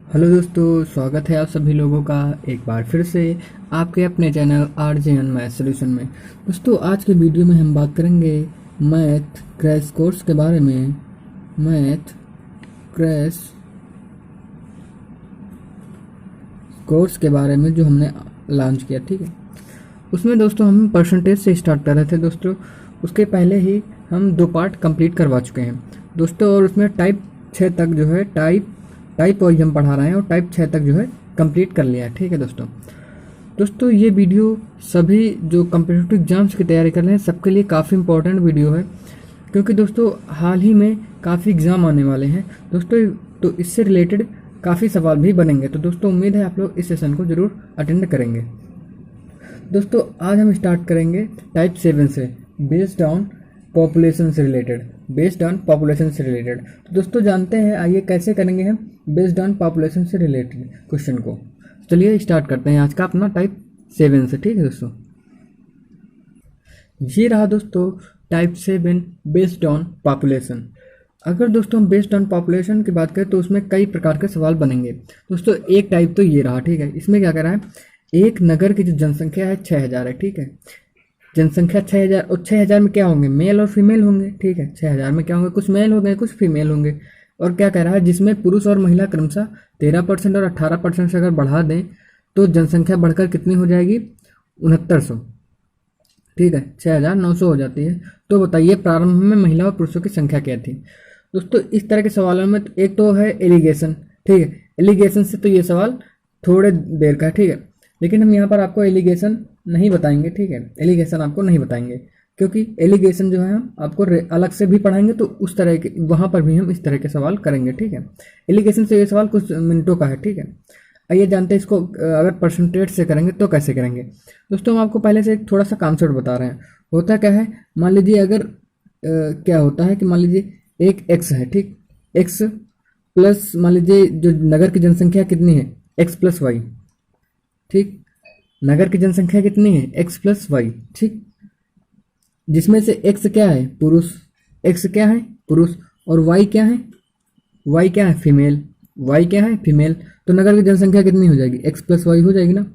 Hello दोस्तों, स्वागत है आप सभी लोगों का एक बार फिर से आपके अपने चैनल RJN मैथ सॉल्यूशन में। दोस्तों, आज के वीडियो में हम बात करेंगे मैथ क्रैश कोर्स के बारे में। मैथ क्रैश कोर्स के बारे में जो हमने लॉन्च किया, ठीक है। उसमें दोस्तों हम परसेंटेज से स्टार्ट कर रहे थे दोस्तों। उसके पहले ही हम 2 पार्ट कंप्लीट करवा चुके हैं दोस्तों, और उसमें टाइप 6 तक जो है टाइप वाइज हम पढ़ा रहे हैं और टाइप 6 तक जो है कंप्लीट कर लिया है, ठीक है दोस्तों ये वीडियो सभी जो कम्पिटिटिव एग्जाम्स की तैयारी कर रहे हैं सबके लिए काफ़ी इंपॉर्टेंट वीडियो है, क्योंकि दोस्तों हाल ही में काफ़ी एग्ज़ाम आने वाले हैं दोस्तों, तो इससे रिलेटेड काफ़ी सवाल भी बनेंगे। तो दोस्तों उम्मीद है आप लोग इस सेशन को ज़रूर अटेंड करेंगे। दोस्तों आज हम स्टार्ट करेंगे टाइप 7 से, बेस्ड ऑन पॉपुलेशन से रिलेटेड। तो दोस्तों जानते हैं, आइए कैसे करेंगे हम बेस्ड ऑन पॉपुलेशन से रिलेटेड क्वेश्चन को। चलिए स्टार्ट करते हैं आज का अपना टाइप 7 से, ठीक है दोस्तों। ये रहा दोस्तों टाइप 7 बेस्ड ऑन पॉपुलेशन। अगर दोस्तों हम बेस्ड ऑन पॉपुलेशन की बात करें तो उसमें कई प्रकार के सवाल बनेंगे दोस्तों। एक टाइप तो ये रहा, ठीक है। इसमें क्या कह रहा है, एक नगर की जो जनसंख्या है 6000 है, ठीक है। जनसंख्या 6000, और 6000 में क्या होंगे, मेल और फीमेल होंगे, ठीक है। 6000 में क्या होंगे, कुछ मेल होंगे कुछ फीमेल होंगे। और क्या कह रहा है, जिसमें पुरुष और महिला क्रमशः 13% और 18% से अगर बढ़ा दें तो जनसंख्या बढ़कर कितनी हो जाएगी, 6900, ठीक है। 6900 हो जाती है। तो बताइए प्रारंभ में महिला और पुरुषों की संख्या क्या थी दोस्तों। इस तरह के सवालों में एक तो है एलिगेशन, ठीक है। एलिगेशन से तो ये सवाल थोड़े देर का है, ठीक है, लेकिन हम यहाँ पर आपको एलिगेशन नहीं बताएंगे, ठीक है। एलिगेशन आपको नहीं बताएंगे क्योंकि एलिगेशन जो है हम आपको अलग से भी पढ़ाएंगे, तो उस तरह के वहाँ पर भी हम इस तरह के सवाल करेंगे, ठीक है। एलिगेशन से ये सवाल कुछ मिनटों का है, ठीक है। आइए जानते हैं इसको अगर परसेंटेज से करेंगे तो कैसे करेंगे दोस्तों। हम आपको पहले से एक थोड़ा सा कॉन्सेप्ट बता रहे हैं। होता क्या है, मान लीजिए अगर क्या होता है कि मान लीजिए एक एक्स है, ठीक। एक्स प्लस मान लीजिए जो नगर की जनसंख्या कितनी है, एक्स प्लस वाई, ठीक। नगर की जनसंख्या कितनी है, एक्स प्लस वाई, ठीक। जिसमें से एक्स क्या है, पुरुष, एक्स क्या है पुरुष, और वाई क्या है, वाई क्या है फीमेल, वाई क्या है फीमेल। तो नगर की जनसंख्या कितनी हो जाएगी, एक्स प्लस वाई हो जाएगी ना।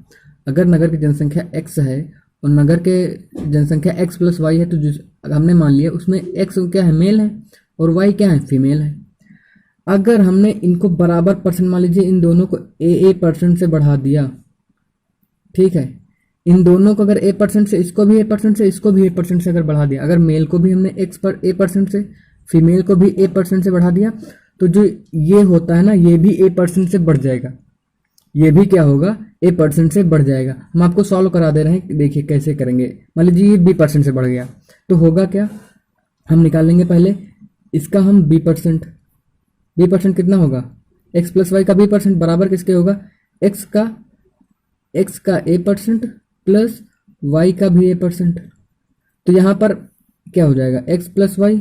अगर नगर की जनसंख्या एक्स है और नगर के जनसंख्या एक्स प्लस वाई है, तो जिस हमने मान लिया उसमें एक्स क्या है, मेल है, और वाई क्या है, फीमेल है। अगर हमने इनको बराबर परसेंट मान लीजिए, इन दोनों को ए परसेंट से बढ़ा दिया, ठीक है। इन दोनों को अगर A% से, इसको भी A% से, इसको भी A% से अगर बढ़ा दिया, अगर मेल को भी हमने एक्स पर A% से, फीमेल को भी A% से बढ़ा दिया, तो जो ये होता है ना, ये भी A% से बढ़ जाएगा। ये भी क्या होगा, A% से बढ़ जाएगा। हम आपको सॉल्व करा दे रहे हैं, देखिए कैसे करेंगे। मान लीजिए ये B% से बढ़ गया, तो होगा क्या, हम निकाल लेंगे पहले इसका हम B% कितना होगा, एक्स प्लस वाई का B% बराबर किसके होगा, एक्स का A% प्लस वाई का भी A%। तो यहाँ पर क्या हो जाएगा, एक्स प्लस वाई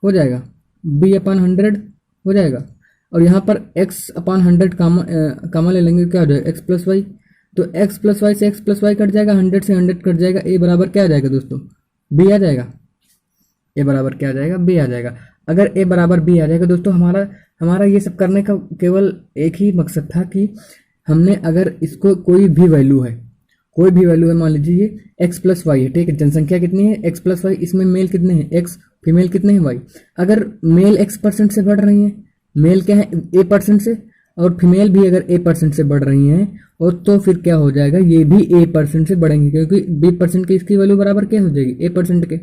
हो जाएगा, B/100 हो जाएगा, और यहाँ पर x/100 कामा ले लेंगे, क्या हो जाएगा, एक्स प्लस वाई। तो एक्स प्लस वाई से एक्स प्लस वाई कट जाएगा, 100 से 100 कट जाएगा, ए बराबर क्या आ जाएगा दोस्तों, बी आ जाएगा। ए बराबर क्या आ जाएगा, बी आ जाएगा। अगर ए बराबर बी आ जाएगा दोस्तों, हमारा ये सब करने का केवल एक ही मकसद था कि हमने अगर इसको कोई भी वैल्यू है, मान लीजिए ये एक्स प्लस वाई है, ठीक है। जनसंख्या कितनी है, एक्स प्लस वाई, इसमें मेल कितने हैं, एक्स, फीमेल कितने हैं, वाई। अगर मेल x% से बढ़ रही है, मेल क्या है A% से, और फीमेल भी अगर A% से बढ़ रही हैं, और तो फिर क्या हो जाएगा, ये भी A% से बढ़ेंगे, क्योंकि B% की इसकी वैल्यू बराबर क्या हो जाएगी, A% के,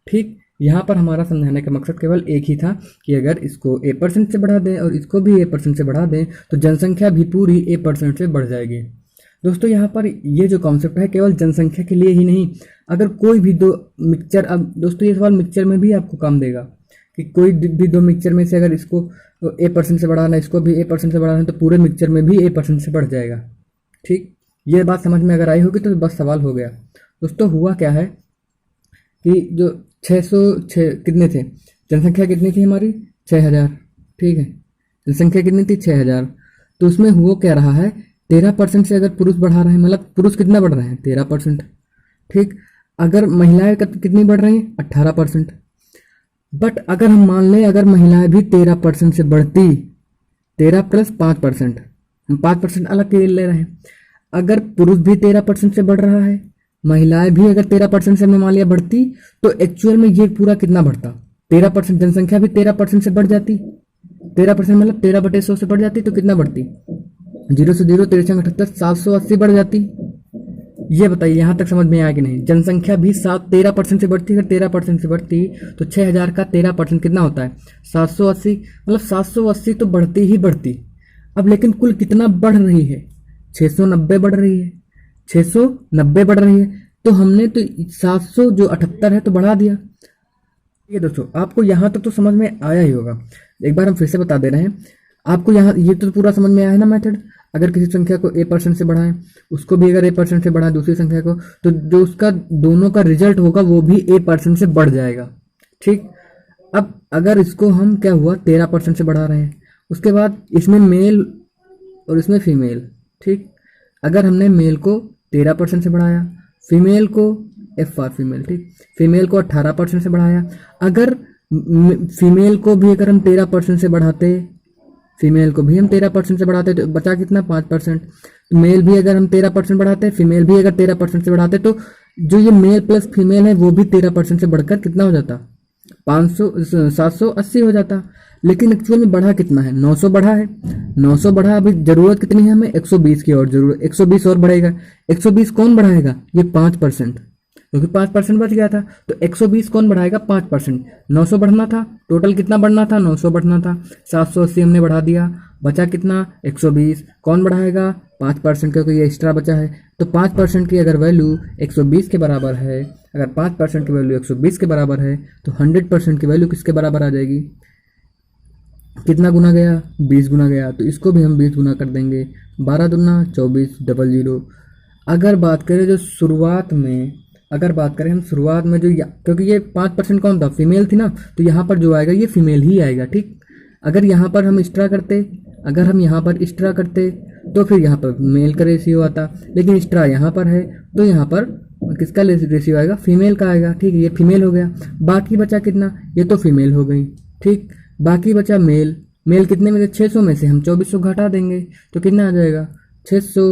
ठीक। यहाँ पर हमारा समझाने का मकसद केवल एक ही था कि अगर इसको A% से बढ़ा दें और इसको भी A% से बढ़ा दें तो जनसंख्या भी पूरी A% से बढ़ जाएगी दोस्तों। यहाँ पर ये जो कॉन्सेप्ट है केवल जनसंख्या के लिए ही नहीं, अगर कोई भी दो मिक्सचर, अब दोस्तों ये सवाल मिक्सचर में भी आपको काम देगा कि कोई भी दो मिक्सचर में से अगर इसको A% से बढ़ाना, इसको भी A% से बढ़ाना, तो पूरे मिक्सचर में भी A% से बढ़ जाएगा, ठीक। ये बात समझ में अगर आई होगी तो बस सवाल हो गया दोस्तों। हुआ क्या है कि जो 606 कितने थे, जनसंख्या कितनी थी हमारी, 6000, ठीक है। जनसंख्या कितनी थी, 6000। तो उसमें हुआ क्या रहा है, 13% से अगर पुरुष बढ़ा रहे हैं, मतलब पुरुष कितना बढ़ रहे हैं, 13%, ठीक। अगर महिलाएं कितनी बढ़ रही हैं, 18%। बट अगर हम मान लें अगर महिलाएं भी 13% से बढ़ती, 13 + 5%, हम 5% अलग के ले रहे हैं। अगर पुरुष भी 13% से बढ़ रहा है, महिलाएं भी अगर 13% से मान लिया बढ़ती, तो एक्चुअल में ये पूरा कितना बढ़ता? 13%, जनसंख्या भी 13% से बढ़ जाती। 13% मतलब 13/100 से बढ़ जाती, तो कितना बढ़ती? 0 से 0, 13×78, 780 बढ़ जाती। ये बताइए यहाँ तक समझ में आया कि नहीं? जनसंख्या भी 13% से बढ़ती। अगर 13% से बढ़ती तो 6000 का 13% कितना होता है? 780। मतलब 780 तो बढ़ती ही बढ़ती। अब लेकिन कुल कितना बढ़ रही है? 690 बढ़ रही है। 690 बढ़ रही है, तो हमने तो 700 जो 78 है तो बढ़ा दिया। ये दोस्तों आपको यहाँ तक तो समझ में आया ही होगा। एक बार हम फिर से बता दे रहे हैं आपको। यहाँ ये तो पूरा समझ में आया है ना मेथड? अगर किसी संख्या को a% से बढ़ाएं, उसको भी अगर a% से बढ़ाएं दूसरी संख्या को, तो जो उसका दोनों का रिजल्ट होगा वो भी a% से बढ़ जाएगा। ठीक। अब अगर इसको हम क्या हुआ 13% से बढ़ा रहे हैं, उसके बाद इसमें मेल और इसमें फीमेल। ठीक। अगर हमने मेल को 13% से बढ़ाया, फीमेल को एफ फॉर फीमेल, ठीक, फीमेल को 18% से बढ़ाया। अगर फीमेल को भी अगर हम 13% से बढ़ाते, फीमेल को भी हम 13% से बढ़ाते तो बचा कितना? 5%। मेल भी अगर हम 13% बढ़ाते, फीमेल भी अगर 13% से बढ़ाते, तो जो ये मेल प्लस फीमेल है वो भी 13% से बढ़कर कितना हो जाता? 780 हो जाता। लेकिन एक्चुअल में बढ़ा कितना है? 900 बढ़ा है। 900 बढ़ा। अभी जरूरत कितनी है हमें? 120 की और जरूरत। 120 और बढ़ेगा। 120 कौन बढ़ाएगा? ये 5%, क्योंकि 5% बच गया था। तो 120 कौन बढ़ाएगा? 5%। 900 बढ़ना था, टोटल कितना बढ़ना था? 900 बढ़ना था। 780 हमने बढ़ा दिया, बचा कितना? 120। कौन बढ़ाएगा? 5%, क्योंकि ये एक्स्ट्रा बचा है। तो 5% की अगर वैल्यू 120 के बराबर है, अगर 5% की वैल्यू 120 के बराबर है, तो 100% की वैल्यू किसके बराबर आ जाएगी? कितना गुना गया? 20 गुना गया। तो इसको भी हम 20 गुना कर देंगे। 12 दूना 24, 00। अगर बात करें जो शुरुआत में, अगर बात करें हम शुरुआत में जो क्योंकि ये 5% कौन था? फीमेल थी ना, तो यहाँ पर जो आएगा ये फीमेल ही आएगा। ठीक। अगर यहाँ पर हम एक्स्ट्रा करते, अगर हम यहाँ पर एक्स्ट्रा करते तो फिर यहाँ पर मेल का रेशियो आता, लेकिन एक्स्ट्रा यहाँ पर है तो यहाँ पर किसका रेशियो आएगा? फीमेल का आएगा। ठीक है, ये फीमेल हो गया। बाकी बचा कितना? ये तो फीमेल हो गई। ठीक। बाकी बचा मेल। मेल कितने में? 600 में से हम 2400 घटा देंगे तो कितना आ जाएगा? 600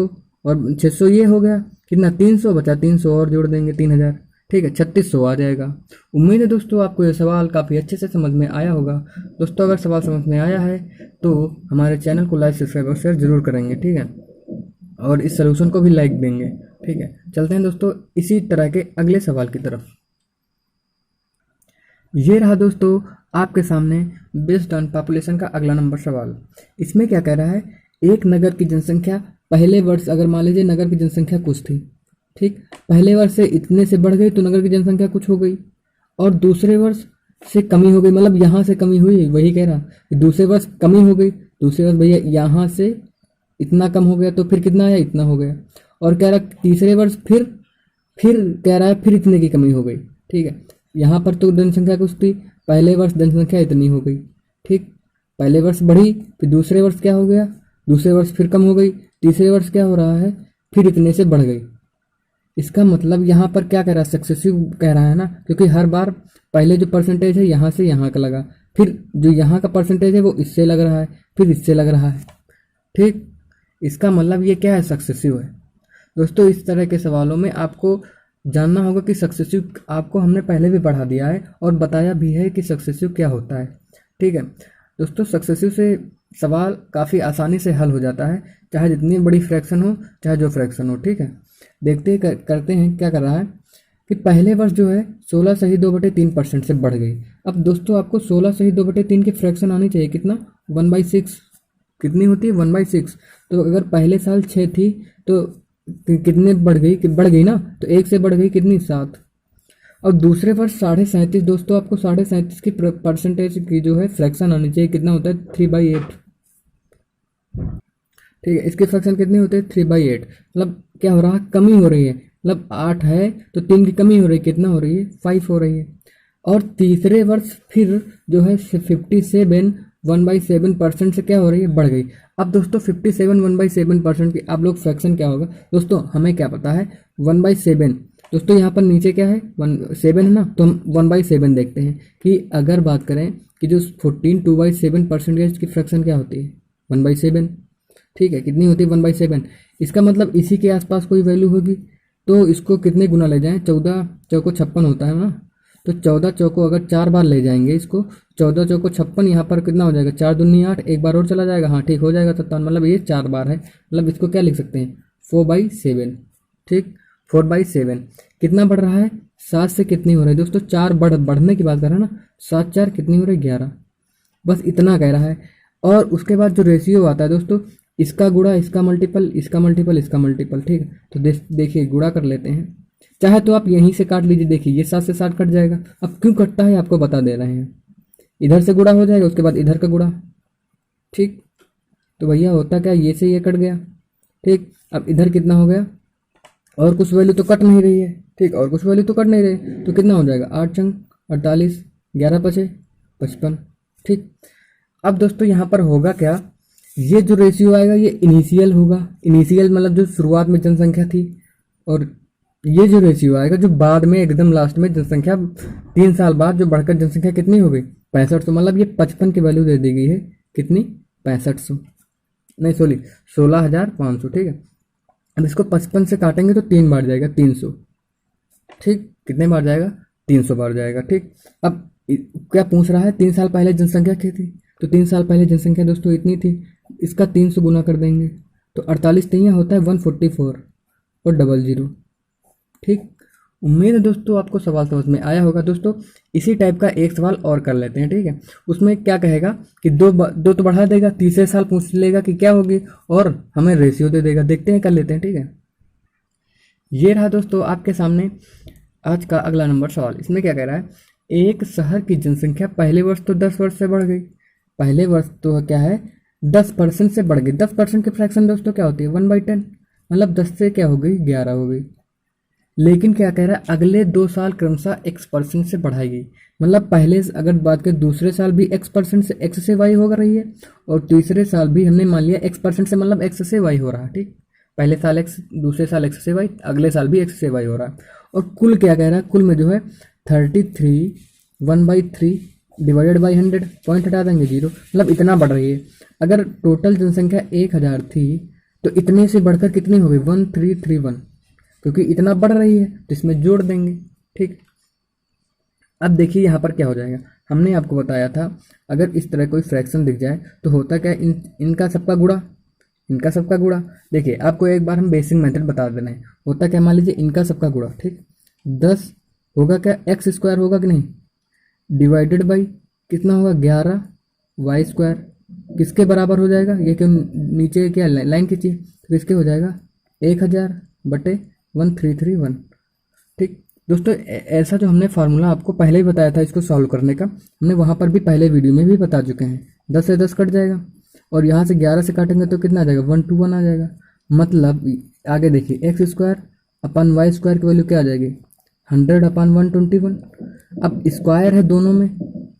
और 600 ये हो गया कितना? 300 बचा। 300 और जोड़ देंगे 3000। ठीक है, 3600 आ जाएगा। उम्मीद है दोस्तों आपको ये सवाल काफ़ी अच्छे से समझ में आया होगा। दोस्तों अगर सवाल समझ में आया है तो हमारे चैनल को लाइक, सब्सक्राइब और शेयर जरूर करेंगे। ठीक है, और इस सोल्यूशन को भी लाइक देंगे। ठीक है, चलते हैं दोस्तों इसी तरह के अगले सवाल की तरफ। ये रहा दोस्तों आपके सामने बेस्ड ऑन पॉपुलेशन का अगला नंबर सवाल। इसमें क्या कह रहा है? एक नगर की जनसंख्या पहले वर्ष, अगर मान लीजिए नगर की जनसंख्या कुछ थी, ठीक, पहले वर्ष से इतने से बढ़ गई तो नगर की जनसंख्या कुछ हो गई, और दूसरे वर्ष से कमी हो गई, मतलब यहाँ से कमी हुई, वही कह रहा कि दूसरे वर्ष कमी हो गई। दूसरे वर्ष भैया यहाँ से इतना कम हो गया, तो फिर कितना आया? इतना हो गया। और कह रहा तीसरे वर्ष फिर कह रहा है फिर इतने की कमी हो गई। ठीक है, यहाँ पर तो जनसंख्या कुछ थी, पहले वर्ष जनसंख्या इतनी हो गई। ठीक, पहले वर्ष बढ़ी, फिर दूसरे वर्ष क्या हो गया? दूसरे वर्ष फिर कम हो गई, तीसरे वर्ष क्या हो रहा है? फिर इतने से बढ़ गई। इसका मतलब यहाँ पर क्या कह रहा है? सक्सेसिव कह रहा है ना, क्योंकि हर बार पहले जो परसेंटेज है यहाँ से यहाँ का लगा, फिर जो यहाँ का परसेंटेज है वो इससे लग रहा है, फिर इससे लग रहा है। ठीक, इसका मतलब ये क्या है? सक्सेसिव है। दोस्तों इस तरह के सवालों में आपको जानना होगा कि सक्सेसिव आपको हमने पहले भी पढ़ा दिया है और बताया भी है कि सक्सेसिव क्या होता है। ठीक है दोस्तों, सक्सेसिव से सवाल काफ़ी आसानी से हल हो जाता है, चाहे जितनी बड़ी फ्रैक्शन हो, चाहे जो फ्रैक्शन हो। ठीक है, देखते करते हैं क्या कर रहा है कि पहले वर्ष जो है 16 सही 2/3% से बढ़ गई। अब दोस्तों आपको 16 सही 2/3 की फ्रैक्शन आनी चाहिए, कितना? 1/6। कितनी होती है? 1/6। तो अगर पहले साल 6 थी तो कितने बढ़ गई? बढ़ गई ना, तो 1 से बढ़ गई कितनी? 7। और दूसरे वर्ष 37.5। दोस्तों आपको 37.5 की परसेंटेज की जो है फ्रैक्शन आनी चाहिए, कितना होता है? 3/8। ठीक है, इसके फ्रैक्शन कितने होते हैं? 3/8। मतलब क्या हो रहा है? कमी हो रही है। मतलब 8 है तो 3 की कमी हो रही है, कितना हो रही है? 5 हो रही है। और तीसरे वर्ष फिर जो है 57 1/7% से क्या हो रही है? बढ़ गई। अब दोस्तों 57 1/7% की आप लोग फ्रैक्शन क्या होगा? दोस्तों हमें क्या पता है? 1/7। दोस्तों यहाँ पर नीचे क्या है? 7 है ना, तो हम 1/7 देखते हैं कि अगर बात करें कि जो 14 2/7 परसेंटेज की फ्रैक्शन क्या होती है? 1/7। ठीक है, कितनी होती है 1/7। इसका मतलब इसी के आसपास कोई वैल्यू होगी, तो इसको कितने गुना ले जाएं, 14 चौको 56 होता है ना, तो 14 चौको अगर 4 बार ले जाएंगे इसको, 14 चौको 56, यहाँ पर कितना हो जाएगा 4 दूनी 8, एक बार और चला जाएगा, हाँ ठीक हो जाएगा 57, मतलब ये 4 बार है, मतलब इसको क्या लिख सकते हैं 4/7। ठीक, 4/7 कितना बढ़ रहा है, 7 से कितनी हो रही है दोस्तों, 4 बढ़ने की बात कर रहे हैं ना, 7 4 कितनी हो रही है 11, बस इतना कह रहा है। और उसके बाद जो रेशियो आता है दोस्तों, इसका गुणा इसका मल्टीपल, इसका मल्टीपल इसका मल्टीपल। ठीक है, तो देखिए गुणा कर लेते हैं, चाहे तो आप यहीं से काट लीजिए, देखिए ये 7 से 7 कट जाएगा, अब क्यों कटता है आपको बता दे रहे हैं, इधर से गुणा हो जाएगा उसके बाद इधर का गुणा। ठीक, तो भैया होता क्या, ये से ये कट गया। ठीक, अब इधर कितना हो गया, और कुछ वैल्यू तो कट नहीं रही है। ठीक, और कुछ वैल्यू तो कट नहीं रही, तो कितना हो जाएगा 8 चंग 48, 11 पचे 55। ठीक, अब दोस्तों यहाँ पर होगा क्या, ये जो रेशियो आएगा ये इनिशियल होगा, इनिशियल मतलब जो शुरुआत में जनसंख्या थी, और ये जो रेशियो आएगा जो बाद में एकदम लास्ट में जनसंख्या 3 साल बाद जो बढ़कर जनसंख्या कितनी हो गई 6500, मतलब ये 55 की वैल्यू दे दी गई है, कितनी 6500, नहीं सॉरी 16,500। ठीक है, अब इसको 55 से काटेंगे तो 3 बार जाएगा 300। ठीक, कितने बार जाएगा 300 बार जाएगा। ठीक, अब क्या पूछ रहा है 3 साल पहले जनसंख्या क्या थी, तो 3 साल पहले जनसंख्या दोस्तों इतनी थी, इसका 300 गुना कर देंगे तो 48 नहीं होता है 144 और 00। ठीक, उम्मीद है दोस्तों आपको सवाल समझ में आया होगा। दोस्तों इसी टाइप का एक सवाल और कर लेते हैं। ठीक है, उसमें क्या कहेगा कि दो तो बढ़ा देगा, तीसरे साल पूछ लेगा कि क्या होगी, और हमें रेशियो दे देगा, देखते हैं कर लेते हैं। ठीक है, ये रहा दोस्तों आपके सामने आज का अगला नंबर सवाल। इसमें क्या कह रहा है, एक शहर की जनसंख्या पहले वर्ष तो 10 वर्ष से बढ़ गई, पहले वर्ष तो क्या है 10% से बढ़ गई। 10% की फ्रैक्शन दोस्तों क्या होती है 1/10, मतलब 10 से क्या हो गई 11 हो गई। लेकिन क्या कह रहा है, अगले 2 साल क्रमशः x% से बढ़ाई गई, मतलब पहले अगर बात करें दूसरे साल भी x% से x से y हो रही है, और तीसरे साल भी हमने मान लिया x% से, मतलब x से y हो रहा है। ठीक, पहले साल x, दूसरे साल x से y, अगले साल भी x से y हो रहा है। और कुल क्या कह रहा है, कुल में जो है 33 1/3 डिवाइडेड बाई 100, पॉइंट हटा देंगे 0, मतलब इतना बढ़ रही है। अगर टोटल जनसंख्या 1000 थी तो इतने से बढ़कर कितनी हो गई 1331, क्योंकि इतना बढ़ रही है तो इसमें जोड़ देंगे। ठीक, अब देखिए यहाँ पर क्या हो जाएगा, हमने आपको बताया था अगर इस तरह कोई फ्रैक्शन दिख जाए तो होता क्या, इनका सबका गुणा, इनका सबका गुणा। देखिए आपको एक बार हम बेसिक मेथड बता दे रहे हैं, होता क्या, मान लीजिए इनका सबका गुणा। ठीक, 10 होगा क्या एक्स स्क्वायर होगा कि नहीं, डिवाइडेड बाई कितना होगा 11 वाई स्क्वायर, किसके बराबर हो जाएगा, ये क्यों नीचे क्या लाइन खींची, तो किसके हो जाएगा 1000/1331। ठीक दोस्तों, ऐसा जो हमने फार्मूला आपको पहले ही बताया था इसको सॉल्व करने का, हमने वहाँ पर भी पहले वीडियो में भी बता चुके हैं। 10 से 10 कट जाएगा, और यहाँ से 11 से काटेंगे तो कितना आ जाएगा 121 आ जाएगा। मतलब आगे देखिए एक्स स्क्वायर अपन वाई स्क्वायर की वैल्यू क्या आ जाएगी 100/121। अब स्क्वायर है दोनों में,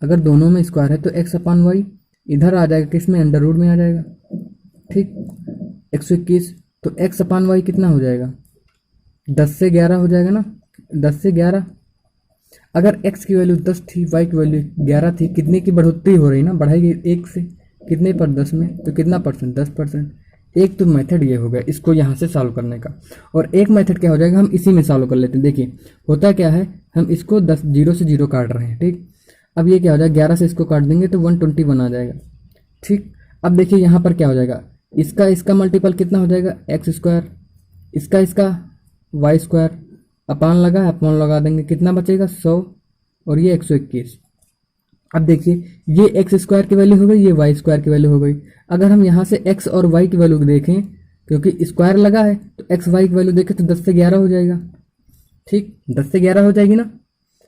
अगर दोनों में स्क्वायर है तो x/y इधर आ जाएगा, किस में अंडर रूट में आ जाएगा। ठीक, 121, तो x/y कितना हो जाएगा 10 से 11 हो जाएगा ना, 10 से 11। अगर x की वैल्यू 10 थी, y की वैल्यू 11 थी, कितने की बढ़ोतरी हो रही ना, बढ़ाएगी 1 से, कितने पर 10 में, तो कितना परसेंट 10%। एक तो मेथड ये हो गया इसको यहाँ से सॉल्व करने का, और एक मेथड क्या हो जाएगा हम इसी में सॉल्व कर लेते हैं। देखिए होता क्या है, हम इसको 10 0 से 0 काट रहे हैं। ठीक, अब ये क्या हो जाएगा 11 से इसको काट देंगे तो 121 आ जाएगा। ठीक, अब देखिए यहाँ पर क्या हो जाएगा, इसका मल्टीपल कितना हो जाएगा एक्स स्क्वायर, इसका वाई स्क्वायर, अपान लगा अपान लगा देंगे, कितना बचेगा 100, और ये 121। अब देखिए ये एक्स स्क्वायर की वैल्यू हो गई, ये वाई स्क्वायर की वैल्यू हो गई। अगर हम यहाँ से एक्स और वाई की वैल्यू देखें, क्योंकि स्क्वायर लगा है तो एक्स वाई की वैल्यू देखें तो 10 से 11 हो जाएगा। ठीक, 10 से 11 हो जाएगी ना,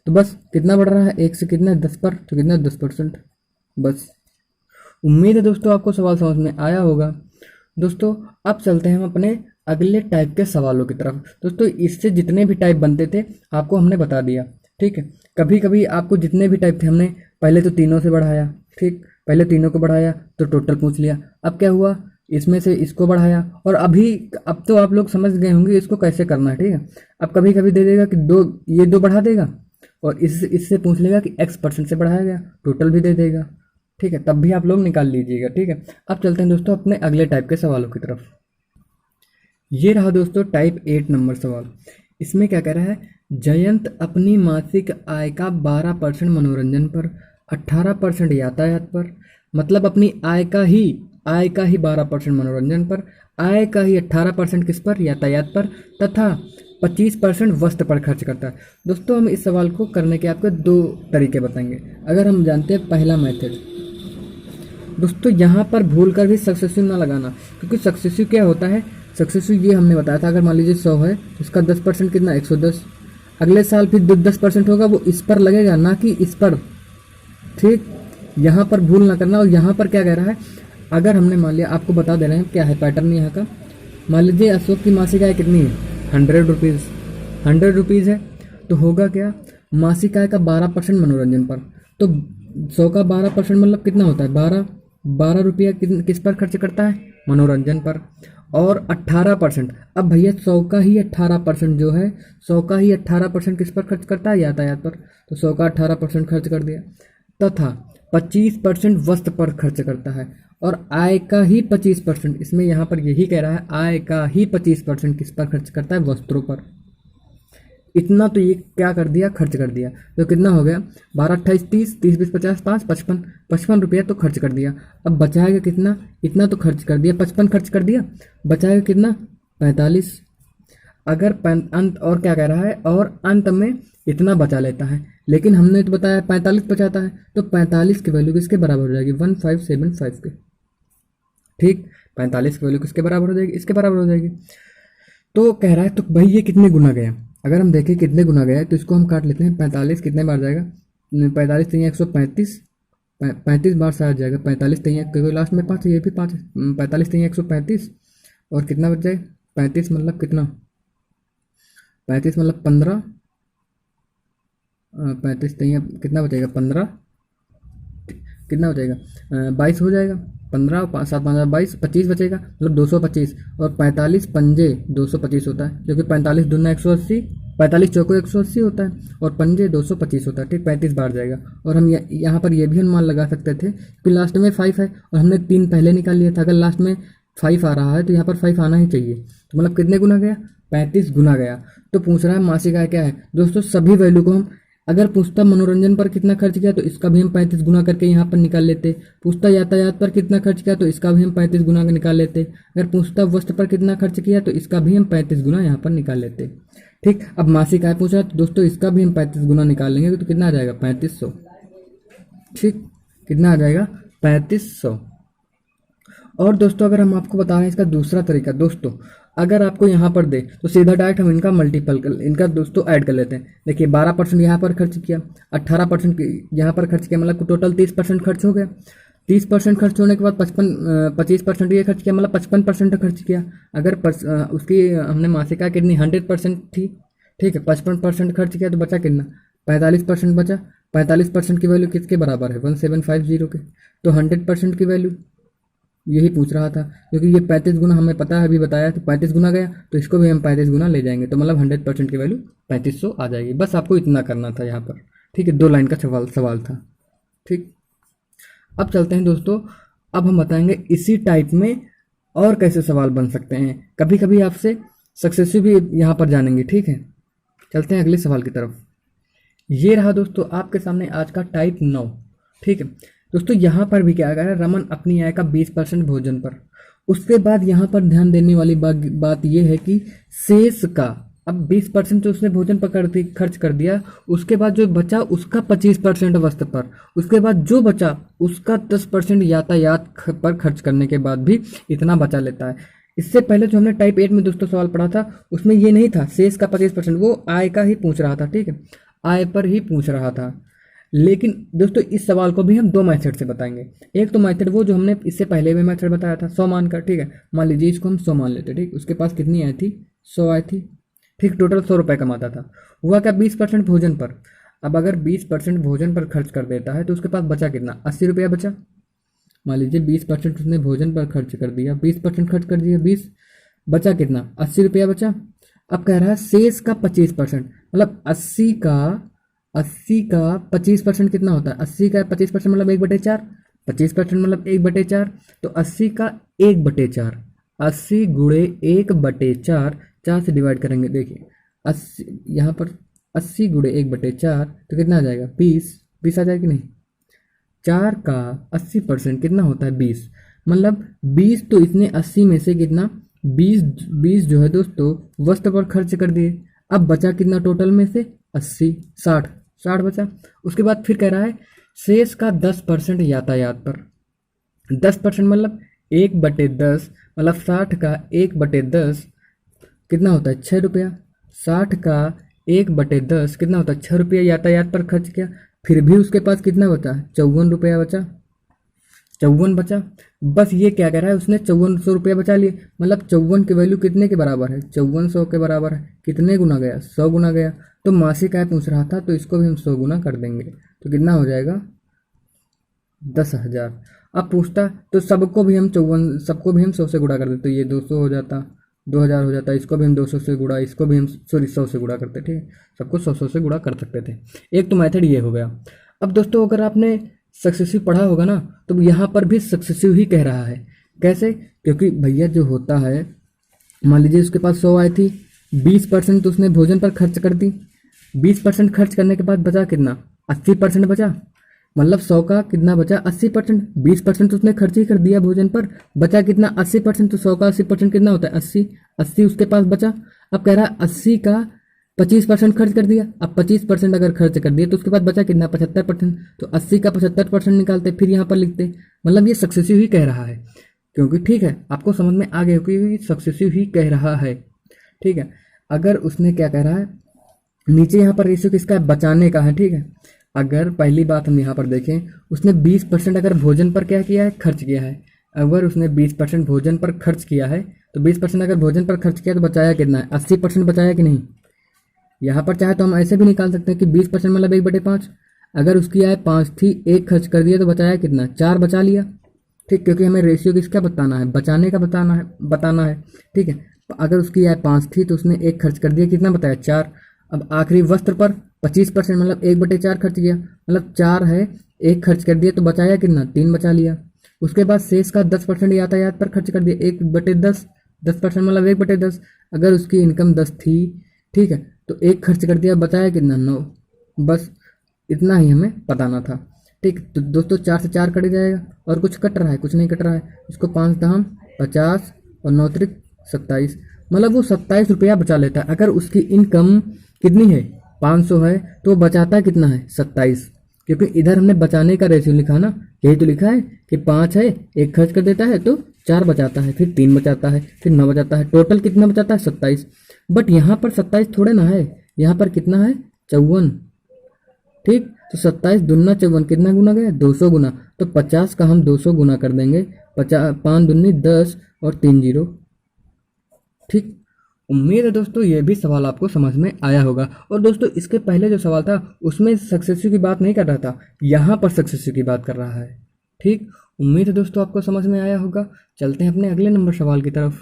तो बस कितना बढ़ रहा है 1 से कितना 10 पर, तो कितना 10%। बस उम्मीद है दोस्तों आपको सवाल समझ में आया होगा। दोस्तों अब चलते हैं हम अपने अगले टाइप के सवालों की तरफ। दोस्तों इससे जितने भी टाइप बनते थे आपको हमने बता दिया। ठीक है, कभी कभी आपको जितने भी टाइप थे हमने पहले तो तीनों से बढ़ाया। ठीक, पहले तीनों को बढ़ाया तो टोटल पूछ लिया, अब क्या हुआ इसमें से इसको बढ़ाया, और अब तो आप लोग समझ गए होंगे इसको कैसे करना है। ठीक है, अब कभी कभी दे देगा कि ये दो बढ़ा देगा, और इससे पूछ लेगा कि x% से बढ़ाया गया, टोटल भी दे देगा। ठीक है, तब भी आप लोग निकाल लीजिएगा। ठीक है, अब चलते हैं दोस्तों अपने अगले टाइप के सवालों की तरफ। ये रहा दोस्तों टाइप 8 नंबर सवाल। इसमें क्या कह रहा है, जयंत अपनी मासिक आय का 12% मनोरंजन पर, 18% यातायात पर, मतलब अपनी आय का ही 12% मनोरंजन पर, आय का ही 18% किस पर, यातायात पर, तथा 25% वस्त्र पर खर्च करता है। दोस्तों हम इस सवाल को करने के आपको दो तरीके बताएंगे। अगर हम जानते हैं पहला मेथड, दोस्तों यहाँ पर भूल कर भी सक्सेसिव ना लगाना, क्योंकि सक्सेसिव क्या होता है, सक्सेसिव ये हमने बताया था, अगर मान लीजिए 100 है तो इसका 10% कितना, 110। अगले साल फिर 10% होगा, वो इस पर लगेगा ना कि इस पर। ठीक, यहाँ पर भूल ना करना। और यहाँ पर क्या कह रहा है, अगर हमने मान लिया, आपको बता दे रहे हैं क्या है पैटर्न यहाँ का। मान लीजिए अशोक की मासिक आय कितनी है, 100 रुपीज़, 100 रुपीज़ है, तो होगा क्या, मासिक आय का 12% मनोरंजन पर, तो 100 का 12% मतलब कितना होता है, 12 रुपया किस पर खर्च करता है, मनोरंजन पर। और 18%, अब भैया 100 का ही 18% जो है, 100 का ही 18% किस पर खर्च करता है, यातायात पर, तो 100 का 18% खर्च कर दिया। तथा 25% वस्त्र पर खर्च करता है, और आय का ही 25%, इसमें यहाँ पर यही कह रहा है, आय का ही 25% किस पर खर्च करता है, वस्त्रों पर। इतना तो ये क्या कर दिया, खर्च कर दिया। तो कितना हो गया, 12 28 30, 30 20 50 5 55, 55 रुपया तो खर्च कर दिया। अब बचाएगा कितना, इतना तो खर्च कर दिया, 55 खर्च कर दिया, बचाएगा कितना, 45। अगर अंत, और क्या कह रहा है, और अंत में इतना बचा लेता है, लेकिन हमने तो बताया 45 बचाता है, तो 45 की वैल्यू किसके बराबर हो जाएगी, 1575 के। ठीक, 45 की वैल्यू किसके बराबर हो जाएगी, इसके बराबर हो जाएगी। तो कह रहा है, तो भाई ये कितने गुना गया, अगर हम देखें कितने गुना गया है तो इसको हम काट लेते हैं। 45 कितने बार जाएगा, 45 तीन 135, 35 बार से आ जाएगा। 45 तीन, क्योंकि लास्ट में 5 है, ये भी 5 है, 45 तीन 135, और कितना बच जाएगा, 35 मतलब कितना, 35 मतलब 15, 35 तीन कितना बचेगा, 15, कितना बचेगा, 22 हो जाएगा। 15 5 7 5 22, 25 बचेगा, मतलब 225। और 45 पंजे 225 होता है, क्योंकि 45 दूना 180, 45 चौको 180 होता है, और पंजे 225 होता है। ठीक, 35 बार जाएगा। और हम यहाँ पर ये भी अनुमान लगा सकते थे कि लास्ट में 5 है, और हमने 3 पहले निकाल लिया था, अगर लास्ट में 5 आ रहा है तो यहाँ पर 5 आना ही चाहिए। तो मतलब कितने गुना गया, 35 गुना गया। तो पूछ रहा है मासिक आय क्या है। दोस्तों सभी वैल्यू को हम, अगर पूछता मनोरंजन पर कितना खर्च किया तो इसका भी हम 35 गुना करके यहाँ पर निकाल लेते। पूछता यातायात पर कितना खर्च किया तो इसका भी हम 35 गुना निकाल लेते। अगर पूछता वस्त्र पर कितना खर्च किया तो इसका भी हम 35 गुना यहाँ पर निकाल लेते। ठीक, अब मासिक आय पूछा तो दोस्तों इसका भी हम 35 गुना निकाल लेंगे, तो कितना आ जाएगा, 3500। ठीक, कितना आ जाएगा, 3500। और दोस्तों अगर हम आपको बता रहे हैं इसका दूसरा तरीका, दोस्तों अगर आपको यहाँ पर दे तो सीधा डायरेक्ट हम इनका मल्टीपल कर, इनका दोस्तों ऐड कर लेते हैं। देखिए 12% यहाँ पर खर्च किया, 18% यहाँ पर खर्च किया, मतलब टोटल 30% खर्च हो गया। 30% खर्च होने के बाद 25% ये खर्च किया, मतलब 55% खर्च किया। अगर उसकी हमने मासिक आय कितनी 100% थी, ठीक है, 55% खर्च किया तो बचा कितना, 45% बचा। 45% की वैल्यू किसके बराबर है, 1750 के। तो 100% की वैल्यू यही पूछ रहा था, क्योंकि ये 35 गुना हमें पता है, अभी बताया, तो 35 गुना गया, तो इसको भी हम 35 गुना ले जाएंगे, तो मतलब 100% की वैल्यू 3500 आ जाएगी। बस आपको इतना करना था यहाँ पर। ठीक है, 2 लाइन का सवाल था। ठीक, अब चलते हैं दोस्तों, अब हम बताएंगे इसी टाइप में और कैसे सवाल बन सकते हैं। कभी कभी आपसे सक्सेसिव भी यहाँ पर जानेंगे। ठीक है, चलते हैं अगले सवाल की तरफ। ये रहा दोस्तों आपके सामने आज का टाइप 9। ठीक है दोस्तों, यहाँ पर भी क्या कह रहा है, रमन अपनी आय का 20% भोजन पर। उसके बाद यहाँ पर ध्यान देने वाली बात यह है कि शेष का, अब 20% तो उसने भोजन पर खर्च कर दिया, उसके बाद जो बचा उसका 25% वस्त्र पर, उसके बाद जो बचा उसका 10% यातायात पर खर्च करने के बाद भी इतना बचा लेता है। इससे पहले जो हमने टाइप 8 में दोस्तों सवाल पढ़ा था उसमें ये नहीं था, शेष का 25%, वो आय का ही पूछ रहा था। ठीक है, आय पर ही पूछ रहा था। लेकिन दोस्तों इस सवाल को भी हम 2 मेथड से बताएंगे। एक तो मेथड वो जो हमने इससे पहले भी मेथड बताया था, 100 मानकर। ठीक है, मान लीजिए इसको हम 100 मान लेते। ठीक, उसके पास कितनी आई थी, 100 आई थी। ठीक, टोटल 100 रुपये कमाता था। हुआ क्या, 20% भोजन पर। अब अगर 20% भोजन पर खर्च कर देता है तो उसके पास बचा कितना, 80 रुपया बचा। मान लीजिए 20% उसने भोजन पर खर्च कर दिया, 20% खर्च कर दिया, 20 बचा कितना, 80 रुपया बचा। अब कह रहा है शेष का 25%, मतलब 80 का 25% कितना होता है, 80 का 25% मतलब 1/4, 25% मतलब 1/4, तो 80 का 1/4, 80 गुणे 1/4, 4 से डिवाइड करेंगे। देखिए 80 यहाँ पर 80 गुणे 1/4 तो कितना आ जाएगा 20, 20 आ जाएगा कि नहीं। 4 का 80% कितना होता है 20, मतलब 20 तो इसने 80 में से कितना 20 जो है दोस्तों वस्त्र पर खर्च कर दिए। अब बचा कितना टोटल में से 80, 60 बचा। उसके बाद फिर कह रहा है शेष का 10% यातायात पर। 10% मतलब 1/10, मतलब 60 का 1/10 कितना होता है 6 रुपया। 60 का 1/10 कितना होता है 6 रुपया यातायात पर खर्च किया। फिर भी उसके पास कितना बचा 54 रुपया बचा, 54 बचा। बस ये क्या कह रहा है उसने 5400 रुपया बचा लिए, मतलब 54 की वैल्यू कितने के बराबर है 5400 के बराबर है। कितने गुना गया 100 गुना गया। तो मासिक आय पूछ रहा था तो इसको भी हम 100 गुना कर देंगे तो कितना हो जाएगा 10,000। अब पूछता तो सबको भी हम 100 से गुणा कर देते, तो ये 200 हो जाता, 2000 हो जाता। इसको भी हम 200 से गुणा, इसको भी हम 100 से गुणा करते, ठीक है। सबको 100 से गुणा कर सकते थे। एक तो मेथड ये हो गया। अब दोस्तों अगर आपने सक्सेसिव पढ़ा होगा ना तो यहाँ पर भी सक्सेसिव ही कह रहा है। कैसे? क्योंकि भैया जो होता है, मान लीजिए उसके पास 100 आई थी, 20% तो उसने भोजन पर खर्च कर दी। 20% खर्च करने के बाद बचा कितना 80% बचा, मतलब 100 का कितना बचा 80%। 20% तो उसने खर्च ही कर दिया भोजन पर, बचा कितना 80%। तो 100 का 80% कितना होता है 80, 80 उसके पास बचा। अब कह रहा है 80 का 25% खर्च कर दिया। अब 25% अगर खर्च कर दिया तो उसके बाद बचा कितना 75%। तो 80 का 75% निकालते फिर यहाँ पर लिखते, मतलब ये सक्सेसिव ही कह रहा है। क्योंकि ठीक है आपको समझ में आ गया कि सक्सेसिव ही कह रहा है, ठीक है। अगर उसने क्या कह रहा है नीचे यहाँ पर रेशियो किसका है बचाने का है, ठीक है। अगर पहली बात हम यहाँ पर देखें उसने 20% अगर भोजन पर क्या किया है खर्च किया है। अगर उसने 20% भोजन पर खर्च किया है तो 20% अगर भोजन पर खर्च किया तो बचाया कितना है 80% बचाया कि नहीं। यहाँ पर चाहे तो हम ऐसे भी निकाल सकते हैं कि 20% मतलब 1/5। अगर उसकी आय 5 थी, 1 खर्च कर दिया तो बचाया कितना 4 बचा लिया, ठीक। क्योंकि हमें रेशियो किसका बताना है बचाने का बताना है, ठीक है। अगर उसकी आय 5 थी तो उसने 1 खर्च कर दिया, कितना बताया 4। अब आखिरी वस्त्र पर 25% मतलब 1/4 खर्च किया, मतलब 4 है 1 खर्च कर दिया तो बचाया कितना 3 बचा लिया। उसके बाद शेष का 10% यातायात पर खर्च कर दिया 1/10, 10% मतलब 1/10। अगर उसकी इनकम 10 थी, ठीक है, तो 1 खर्च कर दिया बचाया कितना 9। बस इतना ही हमें बताना था, ठीक। तो दोस्तों 4 से 4 कट जाएगा और कुछ कट रहा है, कुछ नहीं कट रहा है। इसको 5 दाम 50 और 9 त्रिक 27, मतलब वो 27 रुपया बचा लेता है। अगर उसकी इनकम कितनी है 500 है तो बचाता कितना है 27, क्योंकि इधर हमने बचाने का रेशियो लिखा ना, यही तो लिखा है कि 5 है 1 खर्च कर देता है तो 4 बचाता है, फिर 3 बचाता है, फिर 9 बचाता है, टोटल कितना बचाता है 27। बट यहाँ पर 27 थोड़े ना है, यहाँ पर कितना है 54, ठीक। तो 27 दूना 54 कितना गुना गया 200 गुना। तो 50 का हम 200 गुना कर देंगे, 50 5 दूनी 10 और 3 जीरो, ठीक। उम्मीद है दोस्तों ये भी सवाल आपको समझ में आया होगा। और दोस्तों इसके पहले जो सवाल था उसमें सक्सेसिव की बात नहीं कर रहा था, यहाँ पर सक्सेसिव की बात कर रहा है, ठीक। उम्मीद है दोस्तों आपको समझ में आया होगा। चलते हैं अपने अगले नंबर सवाल की तरफ।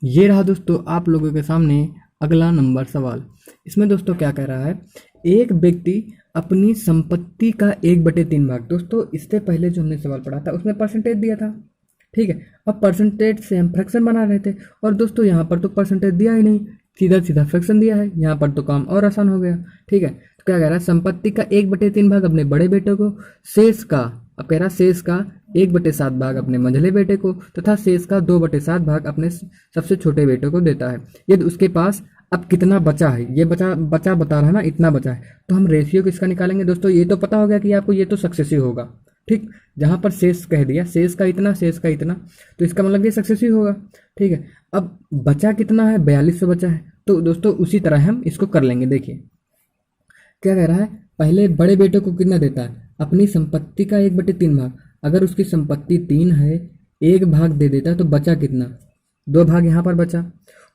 ये रहा दोस्तों आप लोगों के सामने अगला नंबर सवाल। इसमें दोस्तों क्या कह रहा है, एक व्यक्ति अपनी संपत्ति का 1/3 भाग, दोस्तों इससे पहले जो हमने सवाल पढ़ा था उसमें परसेंटेज दिया था, ठीक है। अब परसेंटेज से हम फ्रैक्शन बना रहे थे और दोस्तों यहाँ पर तो परसेंटेज दिया ही नहीं, सीधा सीधा फ्रैक्शन दिया है। यहाँ पर तो काम और आसान हो गया, ठीक है। तो क्या कह रहा है संपत्ति का 1/3 भाग अपने बड़े बेटे को, शेष का अब कह रहा है शेष का 1/7 भाग अपने मंझले बेटे को तथा शेष का 2/7 भाग अपने सबसे छोटे बेटे को देता है। यदि उसके पास अब कितना बचा है, ये बचा बता रहा है ना, इतना बचा है, तो हम रेशियो किसका निकालेंगे दोस्तों। ये तो पता हो गया कि आपको ये तो सक्सेसिव होगा, ठीक। जहाँ पर शेष कह दिया शेष का इतना, शेष का इतना, तो इसका मतलब ये सक्सेसिव होगा, ठीक है। अब बचा कितना है 4200 बचा है, तो दोस्तों उसी तरह हम इसको कर लेंगे। देखिए क्या कह रहा है, पहले बड़े बेटे को कितना देता है अपनी संपत्ति का 1/3 भाग। अगर उसकी संपत्ति 3 है, 1 भाग दे देता है तो बचा कितना 2 भाग यहाँ पर बचा।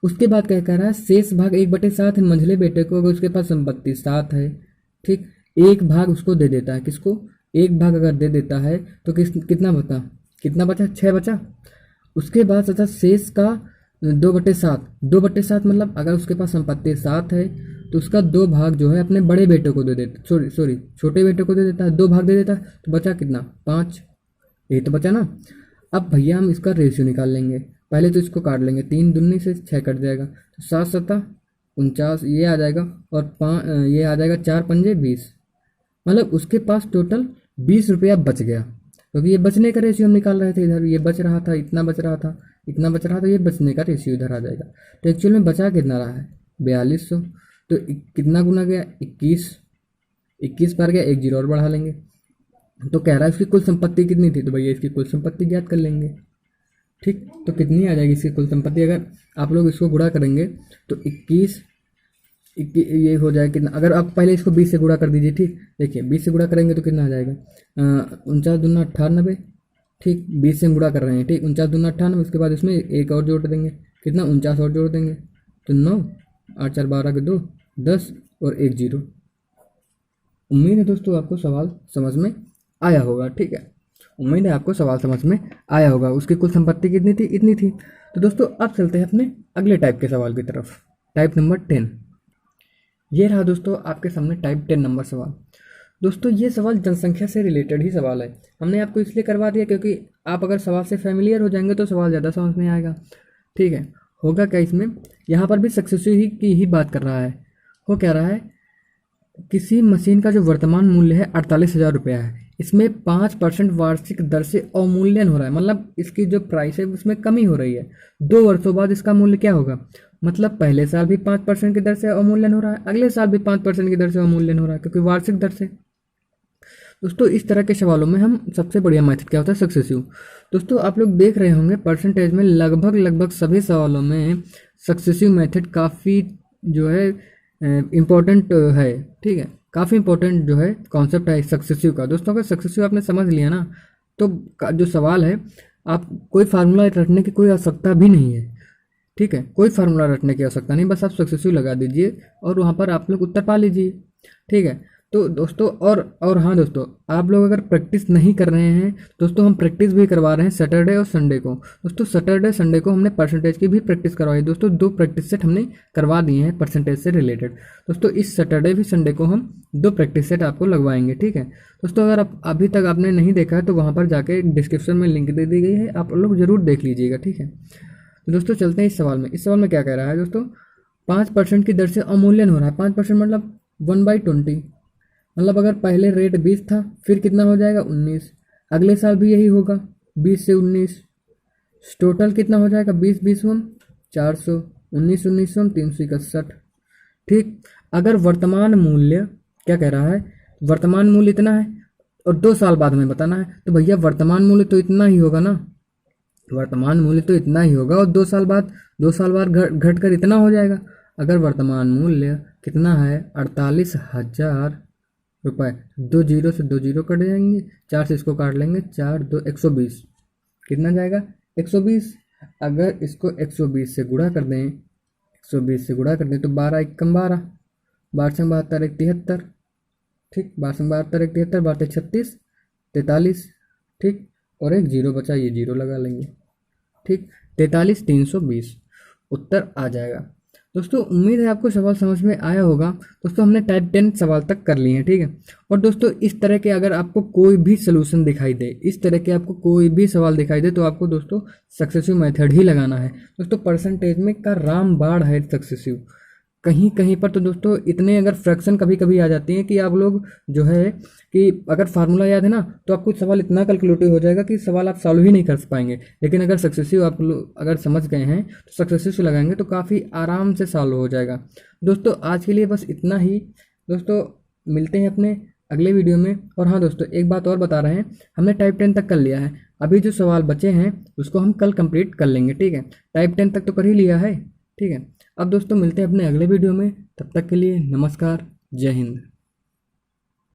उसके बाद क्या कह रहा है शेष भाग 1/7 है मंझले बेटे को, अगर उसके पास संपत्ति 7 है, ठीक, 1 भाग उसको दे देता है, किसको 1 भाग अगर दे देता है तो कितना बचा 6 बचा। उसके बाद सोचा शेष का 2/7 मतलब अगर उसके पास संपत्ति 7 है तो उसका 2 भाग जो है अपने बड़े बेटे को दे देता, सॉरी छोटे बेटे को दे देता है, 2 भाग दे देता है, तो बचा कितना 5, यही तो बचा ना। अब भैया हम इसका रेशियो निकाल लेंगे, पहले तो इसको काट लेंगे, 3 दूनी से 6 कट जाएगा, तो 7 सत्ता 49 ये आ जाएगा, और 5 ये आ जाएगा, 4 पंजे 20, मतलब उसके पास टोटल 20 रुपया बच गया, क्योंकि ये बचने का रेशियो हम निकाल रहे थे। इधर ये बच रहा था, इतना बच रहा था, इतना बच रहा था, ये बचने का रेशियो इधर आ जाएगा। तो एक्चुअल में बचा कितना रहा है 4200, तो कितना गुना गया 21, 21 पर गया, 1 जीरो और बढ़ा लेंगे। तो कह रहा है इसकी कुल संपत्ति कितनी थी, तो भैया इसकी कुल संपत्ति ज्ञात कर लेंगे। ठीक, तो कितनी आ जाएगी इसकी कुल संपत्ति, अगर आप लोग इसको गुणा करेंगे तो 21 ये हो जाएगा कितना, अगर आप पहले इसको 20 से गुणा कर दीजिए। ठीक, देखिए 20 से गुणा करेंगे तो कितना आ जाएगा 49 दूना 98। ठीक, 20 से हम गुणा कर रहे हैं। ठीक, 49 दूना 98, उसके बाद इसमें एक और जोड़ देंगे, कितना 49 और जोड़ देंगे, तो 9, 8 4 12 के 2 10 और 1 जीरो। उम्मीद है दोस्तों आपको सवाल समझ में आया होगा। ठीक है, उम्मीद है आपको सवाल समझ में आया होगा। उसकी कुल संपत्ति कितनी थी, इतनी थी। तो दोस्तों अब चलते हैं अपने अगले टाइप के सवाल की तरफ, टाइप नंबर 10। ये रहा दोस्तों आपके सामने टाइप 10 नंबर सवाल। दोस्तों ये सवाल जनसंख्या से रिलेटेड ही सवाल है, हमने आपको इसलिए करवा दिया क्योंकि आप अगर सवाल से फैमिलियर हो जाएंगे तो सवाल ज़्यादा समझ में आएगा। ठीक है, होगा क्या इसमें, यहाँ पर भी सक्सेसिव ही की ही बात कर रहा है। हो क्या रहा है, किसी मशीन का जो वर्तमान मूल्य है 48,000 रुपया है, इसमें 5% वार्षिक दर से अवमूल्यन हो रहा है, मतलब इसकी जो प्राइस है उसमें कमी हो रही है। 2 वर्षों बाद इसका मूल्य क्या होगा, मतलब पहले साल भी 5% की दर से अवमूल्यन हो रहा है, अगले साल भी 5% की दर से अवमूल्यन हो रहा है, क्योंकि वार्षिक दर से। दोस्तों इस तरह के सवालों में हम सबसे बढ़िया मेथड क्या होता है, सक्सेसिव। दोस्तों आप लोग देख रहे होंगे परसेंटेज में लगभग सभी सवालों में सक्सेसिव मेथड काफ़ी जो है इम्पोर्टेंट है। ठीक है, काफ़ी इंपॉर्टेंट जो है कॉन्सेप्ट है सक्सेसिव का। दोस्तों अगर सक्सेसिव आपने समझ लिया ना, तो जो सवाल है आप कोई फार्मूला रटने की कोई आवश्यकता भी नहीं है। ठीक है, कोई फार्मूला रटने की आवश्यकता नहीं, बस आप सक्सेसिव लगा दीजिए और वहाँ पर आप लोग उत्तर पा लीजिए। ठीक है, तो दोस्तों और हाँ दोस्तों, आप लोग अगर प्रैक्टिस नहीं कर रहे हैं, दोस्तों हम प्रैक्टिस भी करवा रहे हैं सैटरडे और संडे को। दोस्तों सैटरडे संडे को हमने परसेंटेज की भी प्रैक्टिस करवाई। दोस्तों 2 प्रैक्टिस सेट हमने करवा दिए हैं परसेंटेज से रिलेटेड। दोस्तों इस सैटरडे भी संडे को हम 2 प्रैक्टिस सेट आपको लगवाएंगे। ठीक है दोस्तों, अगर आप अभी तक आपने नहीं देखा है तो वहाँ पर जाके डिस्क्रिप्शन में लिंक दे दी गई है, आप लोग जरूर देख लीजिएगा। ठीक है, तो दोस्तों चलते हैं इस सवाल में। इस सवाल में क्या कह रहा है दोस्तों, 5% की दर से अवमूल्यन हो रहा है। 5% मतलब 1/20, मतलब अगर पहले रेट 20 था, फिर कितना हो जाएगा 19, अगले साल भी यही होगा 20 से 19, टोटल कितना हो जाएगा 20 20 400, 19 19 361। ठीक, अगर वर्तमान मूल्य क्या कह रहा है, वर्तमान मूल्य इतना है और 2 साल बाद हमें बताना है, तो भैया वर्तमान मूल्य तो इतना ही होगा ना, वर्तमान मूल्य तो इतना ही होगा और 2 साल बाद घट कर इतना हो जाएगा। अगर वर्तमान मूल्य कितना है 48,000 रुपये, 2 जीरो से 2 जीरो कट जाएंगे, 4 से इसको काट लेंगे, 4 2 120, कितना जाएगा 120। अगर इसको 120 से गुणा कर दें, 120 से गुणा कर दें तो 12 एकम 12, 12 से 72 1 73। ठीक, 12 से 72 1 73, 12 36 43। ठीक, और एक जीरो बचा, ये जीरो लगा लेंगे। ठीक, 43,320 उत्तर आ जाएगा। दोस्तों उम्मीद है आपको सवाल समझ में आया होगा। दोस्तों हमने टाइप 10 सवाल तक कर लिए हैं। ठीक है, और दोस्तों इस तरह के अगर आपको कोई भी सलूशन दिखाई दे, इस तरह के आपको कोई भी सवाल दिखाई दे, तो आपको दोस्तों सक्सेसिव मेथड ही लगाना है। दोस्तों परसेंटेज में का रामबाण है सक्सेसिव। कहीं कहीं पर तो दोस्तों इतने अगर फ्रैक्शन कभी कभी आ जाती हैं कि आप लोग जो है कि अगर फार्मूला याद है ना, तो आपको सवाल इतना कैलकुलेटिव हो जाएगा कि सवाल आप सॉल्व ही नहीं कर पाएंगे। लेकिन अगर सक्सेसिव आप लोग अगर समझ गए हैं तो सक्सेसिव से लगाएंगे तो काफ़ी आराम से सॉल्व हो जाएगा। दोस्तों आज के लिए बस इतना ही। दोस्तों मिलते हैं अपने अगले वीडियो में। और हाँ दोस्तों एक बात और बता रहे हैं, हमने टाइप 10 तक कर लिया है, अभी जो सवाल बचे हैं उसको हम कल कंप्लीट कर लेंगे। ठीक है, टाइप 10 तक तो कर ही लिया है। ठीक है, अब दोस्तों मिलते हैं अपने अगले वीडियो में, तब तक के लिए नमस्कार, जय हिंद।